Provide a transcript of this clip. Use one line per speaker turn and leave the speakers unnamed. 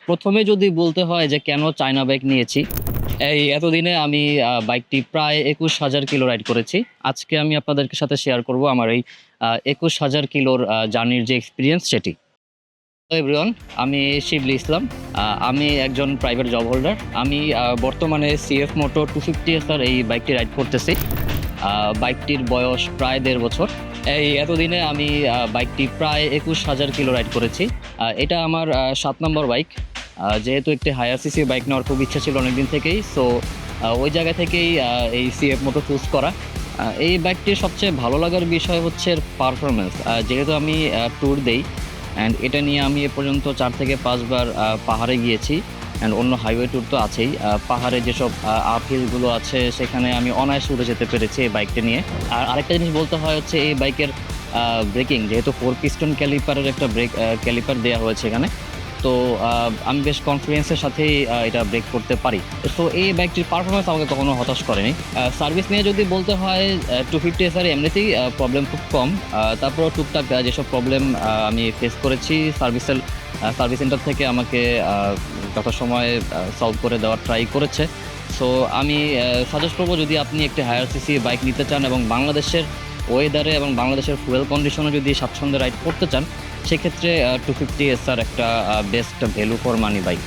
প্রথমে যদি বলতে হয় যে কেন চায়না বাইক নিয়েছি, এই এতদিনে আমি বাইকটি প্রায় ২১,০০০ কিলো রাইড করেছি। আজকে আমি আপনাদের সাথে শেয়ার করব আমার এই ২১,০০০ কিলোর জার্নির যে এক্সপিরিয়েন্স সেটি। হ্যালো এভরিওয়ান, আমি শিবলি ইসলাম। আমি একজন প্রাইভেট জব হোল্ডার। আমি বর্তমানে সিএফ মোটো 250 এই বাইকটি রাইড করতেছি। বাইকটির বয়স প্রায় ১.৫ বছর। এই এতদিনে আমি বাইকটি প্রায় ২১,০০০ কিলো রাইড করেছি। এটা আমার ৭ নম্বর বাইক। যেহেতু একটি হায়ার সিসি বাইক নেওয়ার খুব ইচ্ছা ছিল অনেকদিন থেকেই, সো ওই জায়গা থেকেই এই সিএফ মোটো চুজ করা। এই বাইকটির সবচেয়ে ভালো লাগার বিষয় হচ্ছে এর পারফরমেন্স। যেহেতু আমি ট্যুর দেই, অ্যান্ড এটা নিয়ে আমি এ পর্যন্ত ৪ থেকে ৫ বার পাহাড়ে গিয়েছি, অ্যান্ড অন্য হাইওয়ে ট্যুর তো আছেই। পাহাড়ে যেসব আপহিলগুলো আছে সেখানে আমি অনায়াসে উড়ে যেতে পেরেছি এই বাইকটা নিয়ে। আর আরেকটা জিনিস বলতে হয় হচ্ছে এই বাইকের ব্রেকিং, যেহেতু 4 পিস্টন ক্যালিপারের একটা ব্রেক ক্যালিপার দেওয়া হয়েছে এখানে। তো আমি বেশ কনফিডেন্সের সাথেই এটা ব্রেক করতে পারি। তো এই বাইকটির পারফরমেন্স আমাকে কখনো হতাশ করেনি। সার্ভিস নিয়ে যদি বলতে হয়, 250 এমনিতেই প্রবলেম খুব কম। তারপরেও টুকটাক যেসব প্রবলেম আমি ফেস করেছি সার্ভিস সেন্টার থেকে আমাকে যথাসময়ে সলভ করে দেওয়ার ট্রাই করেছে। সো আমি সাজেস্ট করবো, যদি আপনি একটি হায়ার সিসি বাইক নিতে চান এবং বাংলাদেশের ওয়েদারে এবং বাংলাদেশের ফুয়েল কন্ডিশনে যদি স্বাচ্ছন্দ্যে রাইড করতে চান, সেক্ষেত্রে 250 একটা best value for money bike.